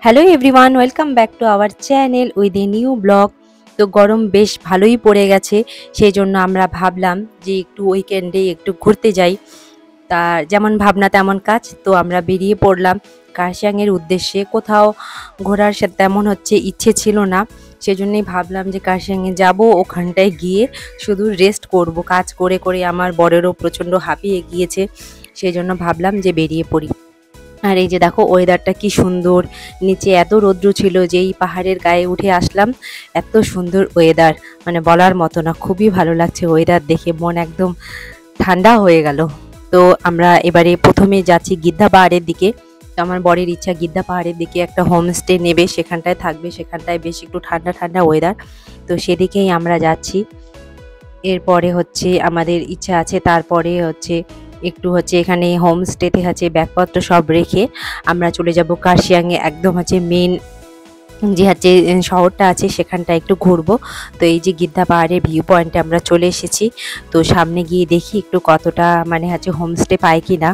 Hello everyone, welcome back to our channel with a new blog. তো গরম বেশ ভালোই পড়ে গেছে, সেই জন্য আমরা ভাবলাম যে একটু উইকেন্ডে একটু ঘুরতে যাই। তা যেমন ভাবনা তেমন কাজ, তো আমরা বেরিয়ে পড়লাম কার্শিয়াংয়ের উদ্দেশ্যে। কোথাও ঘোরার তেমন ইচ্ছে ছিল না, সেজন্যই ভাবলাম যে কার্শিয়াংয়ে যাব, ওখানটায় গিয়ে শুধু রেস্ট করব। কাজ করে করে আমার বরেরও প্রচণ্ড হাঁপিয়ে গিয়েছে, সেই জন্য ভাবলাম যে বেরিয়ে পড়ি। আর এই যে দেখো ওয়েদারটা কি সুন্দর, নিচে এত রৌদ্র ছিল, যেই পাহাড়ের গায়ে উঠে আসলাম এত সুন্দর ওয়েদার, মানে বলার মতো না। খুবই ভালো লাগছে ওয়েদার দেখে, মন একদম ঠান্ডা হয়ে গেল। তো আমরা এবারে প্রথমে যাচ্ছি গিদ্ধা পাহাড়ের দিকে। তো আমার বরের ইচ্ছা গিদ্ধা পাহাড়ের দিকে একটা হোমস্টে নেবে, সেখানটায় থাকবে, সেখানটায় বেশ একটু ঠান্ডা ঠান্ডা ওয়েদার। তো সেদিকেই আমরা যাচ্ছি। এরপরে আমাদের ইচ্ছা আছে, তারপরে একটু এখানে হোমস্টেতে ব্যাগপত্র সব রেখে আমরা চলে যাব কার্শিয়াংয়ে। একদম মেন যে শহরটা আছে সেখানটা একটু ঘুরবো। তো এই যে গিদ্ধা পাহাড়ের ভিউ পয়েন্টে আমরা চলে এসেছি। তো সামনে গিয়ে দেখি একটু কতটা হোমস্টে পাই কি না।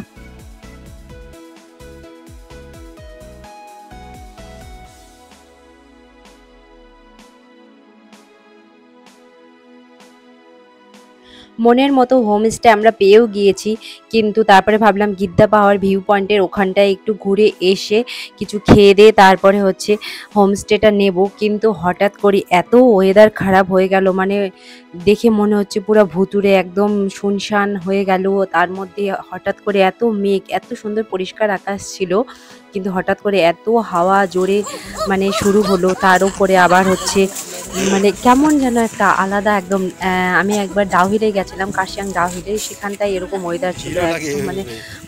মনের মতো হোমস্টে আমরা পেয়েও গিয়েছি, কিন্তু তারপরে ভাবলাম গিদ্ধা পাহাড় ভিউ পয়েন্টের ওখানটায় একটু ঘুরে এসে কিছু খেয়ে দিয়ে তারপরে হোমস্টেটা নেব। কিন্তু হঠাৎ করে এত ওয়েদার খারাপ হয়ে গেল, মানে দেখে মনে হচ্ছে পুরো ভুতুড়ে একদম শুনশান হয়ে গেল। তার মধ্যে হঠাৎ করে এত মেঘ, এত সুন্দর পরিষ্কার আকাশ ছিল, কিন্তু হঠাৎ করে এত হাওয়া জোরে শুরু হলো। তার উপরে আবার কেমন যেন একটা আলাদা একদম। আমি একবার ডাউহিলে গেছিলাম, কার্শিয়াং ডাউহিলে, সেখানটায় এরকম ওয়েদার ছিল, একদম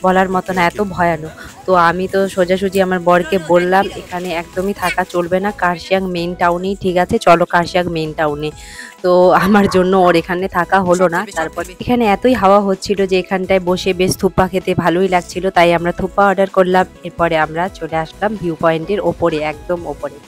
বলার মতো না, এত ভয়ানক। তো আমি তো সোজাসুজি আমার বরকে বললাম এখানে একদমই থাকা চলবে না, কার্শিয়াং মেইন টাউনেই ঠিক আছে, চলো কার্শিয়াং মেইন টাউনে। তো আমার জন্য ওর এখানে থাকা হলো না। তারপর এখানে এতই হাওয়া হচ্ছিল যে এখানটায় বসে বেশ থুপ্পা খেতে ভালোই লাগছিল, তাই আমরা থুপ্পা অর্ডার করলাম। এরপরে আমরা চলে আসলাম ভিউ পয়েন্টের ওপরে, একদম ওপরে।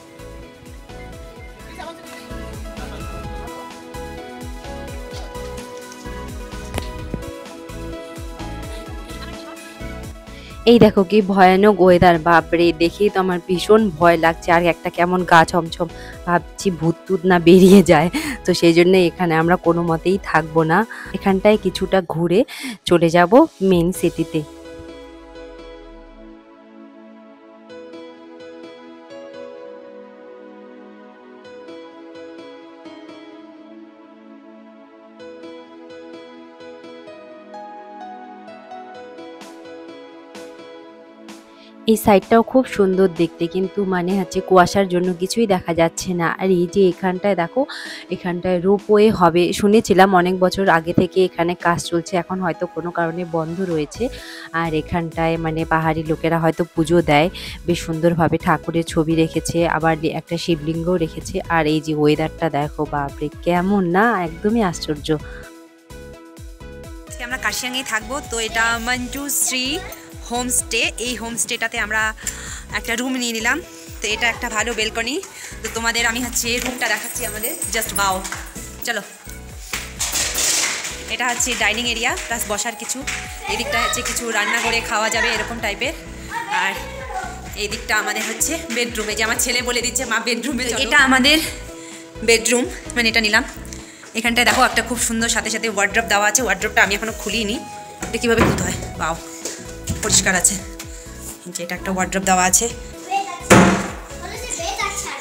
এই দেখো কি ভয়ানক ওয়েদার, বাপরে, দেখেই তো আমার ভীষণ ভয় লাগছে। আর একটা কেমন গা ছমছম, ভাবছি ভূত টুত না বেরিয়ে যায়। তো সেই জন্য এখানে আমরা কোনো মতেই থাকবো না, এখানটায় কিছুটা ঘুরে চলে যাব মেন সিটিতে। এই সাইডটাও খুব সুন্দর দেখতে, কিন্তু কুয়াশার জন্য কিছুই দেখা যাচ্ছে না। আর এই যে এখানটায় দেখো, এখানটায় রোপওয়ে হবে শুনেছিলাম, অনেক বছর আগে থেকে এখানে কাজ চলছে, এখন হয়তো কোনো কারণে বন্ধ রয়েছে। আর এখানটায় পাহাড়ি লোকেরা হয়তো পুজো দেয়, বেশ সুন্দরভাবে ঠাকুরের ছবি রেখেছে, আবার একটা শিবলিঙ্গও রেখেছে। আর এই যে ওয়েদারটা দেখো, বাপরে কেমন না, একদমই আশ্চর্য। আজকে আমরা কার্শিয়াংয়েই থাকবো। তো এটা মঞ্জুশ্রী হোমস্টে। এই হোমস্টেটাতে আমরা একটা রুম নিয়ে নিলাম। তো এটা একটা ভালো বেলকনি। তো তোমাদের আমি রুমটা দেখাচ্ছি আমাদের, জাস্ট বাও। চলো, এটা ডাইনিং এরিয়া প্লাস বসার কিছু, এদিকটা কিছু রান্না করে খাওয়া যাবে এরকম টাইপের। আর এই দিকটা আমাদের বেডরুমে, যে আমার ছেলে বলে দিচ্ছে মা বেডরুমে। এটা আমাদের বেডরুম, এটা নিলাম। এখানটায় দেখো একটা খুব সুন্দর সাথে সাথে ওয়ার্ড্রপ দেওয়া আছে। ওয়ার্ড্রপটা আমি এখনো খুলিনি, এটা কীভাবে খুলতে হয়, বাও, পরিষ্কার আছে। যে এটা একটা ওয়ার্ড্রপ দেওয়া আছে,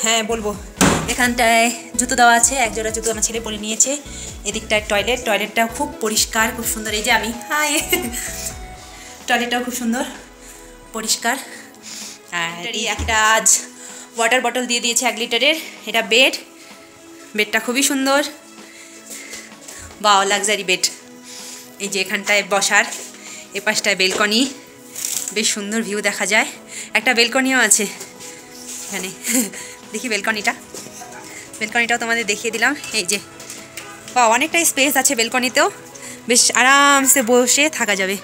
হ্যাঁ বলবো। এখানটায় জুতো দেওয়া আছে, এক জোড়া জুতো আমার ছেলে পরে নিয়েছে। এদিকটায় টয়লেট, টয়লেটটাও খুব পরিষ্কার, খুব সুন্দর। এই যে আমি, হাই, টয়লেটটাও খুব সুন্দর পরিষ্কার। আর একটা আজ ওয়াটার বটল দিয়ে দিয়েছে 1 লিটারের। এটা বেড, বেডটা খুবই সুন্দর, বাও, লাক্সারি বেড। এই যে এখানটায় বসার, এ পাশটায় বেলকনি, বেশ সুন্দর ভিউ দেখা যায়। একটা বেলকনিও আছে এখানে, দেখি বেলকনিটাও তোমাদের দেখিয়ে দিলাম। এই যে বাও, অনেকটাই স্পেস আছে বেলকনিতেও, বেশ আরামসে বসে থাকা যাবে।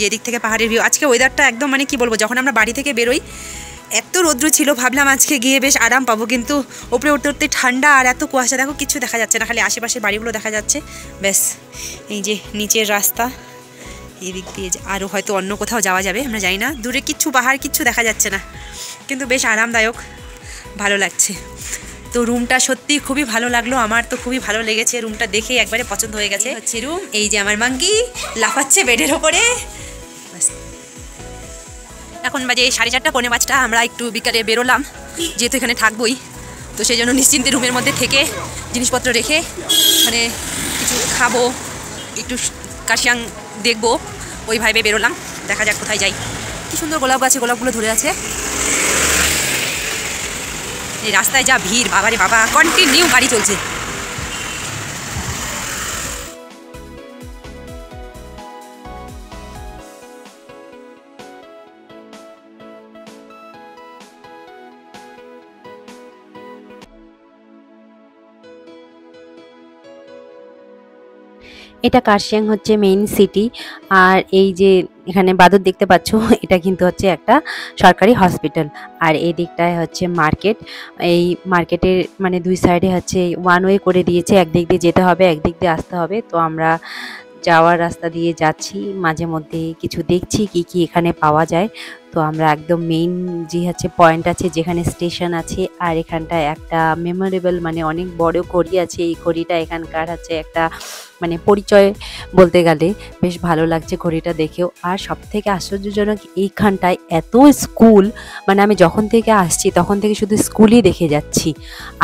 যে দিক থেকে পাহাড়ের ভিউ। আজকে ওয়েদারটা একদম কি বলবো, যখন আমরা বাড়ি থেকে বেরোই এত রৌদ্র ছিল, ভাবলাম আজকে গিয়ে বেশ আরাম পাবো, কিন্তু উপরে উঠতে উঠতে ঠান্ডা আর এত কুয়াশা, দেখো কিছু দেখা যাচ্ছে না, খালি আশেপাশের বাড়িগুলো দেখা যাচ্ছে ব্যাস। এই যে নিচের রাস্তা, এই দিক দিয়ে আরও হয়তো অন্য কোথাও যাওয়া যাবে, আমরা জানি না, দূরে কিচ্ছু পাহাড় কিচ্ছু দেখা যাচ্ছে না। কিন্তু বেশ আরামদায়ক, ভালো লাগছে। তো রুমটা সত্যি খুবই ভালো লাগলো, আমার তো খুবই ভালো লেগেছে, রুমটা দেখে একবারে পছন্দ হয়ে গেছে। হচ্ছে রুম, এই যে আমার মাঙ্কি লাফাচ্ছে বেডের ওপরে। এখন বাজে 4:30 পৌনে 5টা, আমরা একটু বিকালে বেরোলাম, যেহেতু এখানে থাকবোই, তো সেই জন্য নিশ্চিন্তে রুমের মধ্যে থেকে জিনিসপত্র রেখে মানে কিছু খাবো, একটু কার্শিয়াং দেখবো, ওই ভাইবে বেরোলাম। দেখা যাক কোথায় যাই। কি সুন্দর গোলাপ গাছে গোলাপগুলো ধরে আছে। এই রাস্তায় যা ভিড়, বাবারে বাবা, কন্টিনিউ গাড়ি চলছে। এটা কার্শিয়াং হচ্ছে মেইন সিটি। আর এই যে এখানে বাদর দেখতে পাচ্ছ, এটা কিন্তু হচ্ছে একটা সরকারি হসপিটাল। আর এই দিকটায় হচ্ছে মার্কেট। এই মার্কেটের মানে দুই সাইডে হচ্ছে ওয়ান ওয়ে করে দিয়েছে, একদিক দিয়ে যেতে হবে, একদিক দিয়ে আসতে হবে। তো আমরা যাওয়ার রাস্তা দিয়ে যাচ্ছি, মাঝে মধ্যে কিছু দেখছি কি কি এখানে পাওয়া যায়। তো আমরা একদম মেইন যে হচ্ছে পয়েন্ট আছে, যেখানে স্টেশন আছে, আর এখানটায় একটা মেমোরেবল মানে অনেক বড় ঘড়ি আছে। এই ঘড়িটা এখানকার হচ্ছে একটা মানে পরিচয় বলতে গেলে। বেশ ভালো লাগছে ঘড়িটা দেখেও। আর সব থেকে আশ্চর্যজনক, এইখানটায় এত স্কুল, মানে আমি যখন থেকে আসছি তখন থেকে শুধু স্কুলই দেখে যাচ্ছি।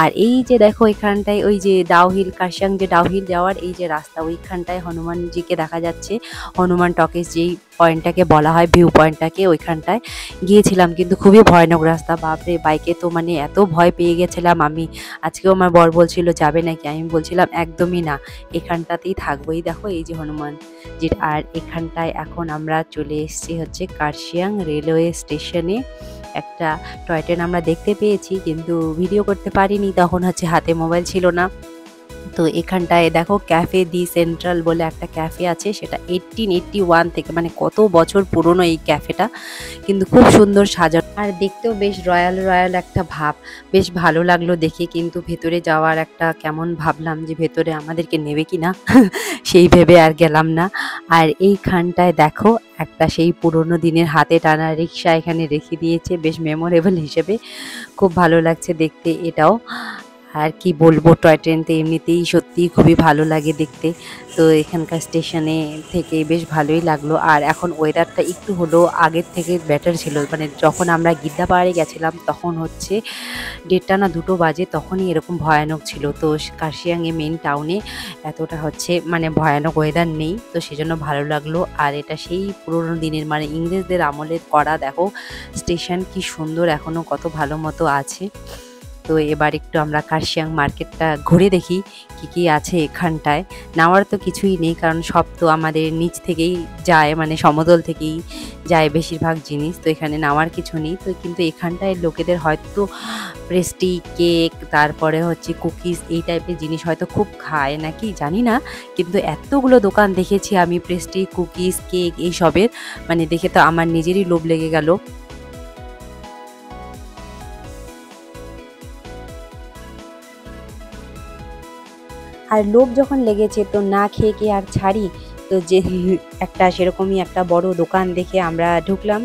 আর এই যে দেখো এখানটায় ওই যে ডাউহিল, কার্শিয়াং যে ডাউহিল যাওয়ার এই যে রাস্তা, ওইখানটায় হনুমানজিকে দেখা যাচ্ছে। হনুমান টকিজ যেই পয়েন্টটাকে বলা হয়, ভিউ পয়েন্টটাকে, ওইখানটায় গিয়েছিলাম, কিন্তু খুবই ভয়ানক রাস্তা। বাপরে, বাইকে তো মানে এত ভয় পেয়ে গেছিলাম আমি। আজকেও আমার বর বলছিল যাবে নাকি, আমি বলছিলাম একদমই না, এখানটাতেই থাকবো। এই দেখো এই যে হনুমান জি। আর এখানটায় এখন আমরা চলে এসেছি হচ্ছে কার্শিয়াং রেলওয়ে স্টেশনে। একটা টয় ট্রেন আমরা দেখতে পেয়েছি, কিন্তু ভিডিও করতে পারিনি, তখন হচ্ছে হাতে মোবাইল ছিল না। তো এখানটায় দেখো ক্যাফে দি সেন্ট্রাল বলে একটা ক্যাফে আছে, সেটা 1881 থেকে, মানে কত বছর পুরনো এই ক্যাফেটা, কিন্তু খুব সুন্দর সাজানো আর দেখতেও বেশ রয়্যাল রয়্যাল একটা ভাব। বেশ ভালো লাগলো দেখে, কিন্তু ভেতরে যাওয়ার একটা কেমন ভাবলাম যে ভেতরে আমাদেরকে নেবে কিনা সেই ভেবে আর গেলাম না। আর এইখানটায় দেখো একটা সেই পুরনো দিনের হাতে টানা রিক্সা এখানে রেখে দিয়েছে, বেশ মেমোরেবল হিসেবে। খুব ভালো লাগছে দেখতে এটাও। আর কি বলবো, টয় ট্রেন তো এমনিতেই সত্যিই খুবই ভালো লাগে দেখতে। তো এখানকার স্টেশনে থেকে বেশ ভালোই লাগলো। আর এখন ওয়েদারটা একটু হলেও আগের থেকে বেটার ছিল। মানে যখন আমরা গিদ্দা পাহাড়ে গেছিলাম তখন হচ্ছে 1:30 না 2টো বাজে, তখনই এরকম ভয়ানক ছিল। তো কার্শিয়াংয়ে মেন টাউনে এতটা হচ্ছে মানে ভয়ানক ওয়েদার নেই, তো সেজন্য ভালো লাগলো। আর এটা সেই পুরোনো দিনের মানে ইংরেজদের আমলের করা, দেখো স্টেশন কি সুন্দর, এখনও কত ভালো মতো আছে। তো এবার একটু আমরা কার্শিয়াং মার্কেটটা ঘুরে দেখি কি কি আছে এখানটায়। নেওয়ার তো কিছুই নেই, কারণ সব তো আমাদের নিচ থেকেই যায়, মানে সমতল থেকেই যায় বেশিরভাগ জিনিস। তো এখানে নেওয়ার কিছু নেই। তো কিন্তু এখানটায় লোকেদের হয়তো পেস্ট্রি, কেক, তারপরে হচ্ছে কুকিজ, এই টাইপের জিনিস হয়তো খুব খায় নাকি জানি না, কিন্তু এতগুলো দোকান দেখেছি আমি পেস্ট্রি, কুকিজ, কেক এইসবের, মানে দেখে তো আমার নিজেরই লোভ লেগে গেল। আর লোভ যখন লেগেছে তো না খেয়ে কি আর ছাড়ি। তো যে একটা সেরকমই একটা বড় দোকান দেখে আমরা ঢুকলাম,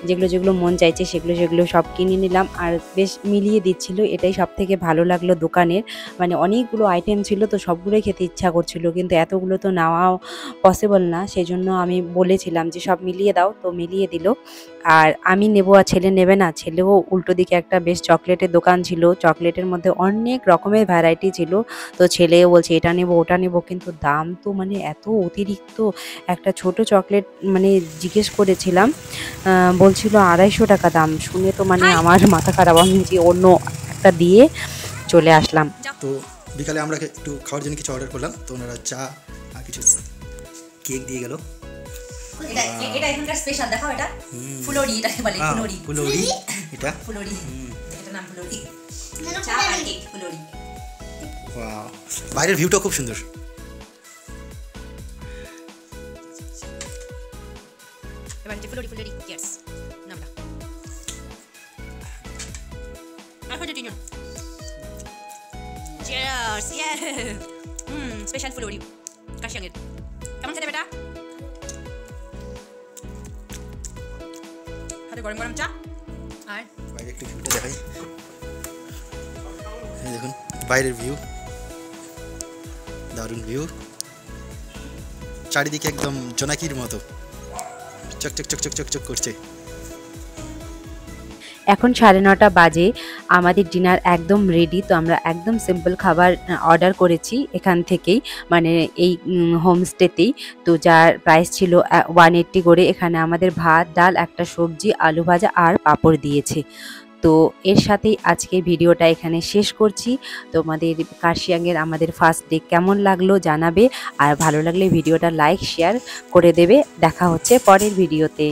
যেগুলো যেগুলো মন চাইছে সেগুলো সেগুলো সব কিনে নিলাম। আর বেশ মিলিয়ে দিচ্ছিল, এটাই সব থেকে ভালো লাগলো দোকানের। মানে অনেকগুলো আইটেম ছিল, তো সবগুলোই খেতে ইচ্ছা করছিল, কিন্তু এতগুলো তো নেওয়াও পসিবল না। সেই জন্য আমি বলেছিলাম যে সব মিলিয়ে দাও, তো মিলিয়ে দিল। আর আমি নেব আর ছেলে নেবে না। ছেলেও উল্টো দিকে একটা বেশ চকলেটের দোকান ছিল, চকলেটের মধ্যে অনেক রকমের ভ্যারাইটি ছিল। তো ছেলেও বলছে এটা নেব ওটা নেব, কিন্তু দাম তো মানে এত অতিরিক্ত। একটা ছোট চকলেট মানে জিজ্ঞেস করেছিলাম, বলছিল 250 টাকা দাম। শুনে তো মানে আমার মাথা খারাপ, আমি যে অন্য একটা দিয়ে চলে আসলাম। তো বিকালে আমরা একটু খাওয়ার জন্য কিছু অর্ডার করলাম, তো ওনারা চা আর কিছু কেক দিয়ে গেল। এটা এখানকার স্পেশাল, দেখাও এটা ফুলরি, এটাকে বলে ফুলরি। ফুলরি, এটা ফুলরি, এটা নাম ফুলরি, চা আর কেক ফুলরি। ওয়াও, বাইরের ভিউটা খুব সুন্দর। এবার যে ফুলরি ফুলরি চিয়ার্স নামটা আসলে তিনজন চিয়ার্স ইয়ে স্পেশাল ফুলরি কার্শিয়াংয়ের। কেমন খেতে বেটা? হাতে গরম গরম চা, আর বাইরে একটু ভিউটা দেখাই। এই দেখুন বাইরের ভিউ, দারুণ ভিউ, চারিদিকে একদম জোনাকির মতো চকচক চকচক চকচক করছে। এখন 9:30 বাজে, আমাদের ডিনার একদম রেডি। তো আমরা একদম সিম্পল খাবার অর্ডার করেছি এখান থেকেই, মানে এই হোমস্টেতেই। তো যার প্রাইস ছিল 180 করে। এখানে আমাদের ভাত, ডাল, একটা সবজি, আলু ভাজা আর পাঁপড় দিয়েছে। তো এর সাথেই আজকে ভিডিওটা এখানে শেষ করছি। তোমাদের কার্শিয়াংয়ের আমাদের ফার্স্ট ডে কেমন লাগলো জানাবে, আর ভালো লাগলে ভিডিওটা লাইক শেয়ার করে দেবে। দেখা হচ্ছে পরের ভিডিওতে।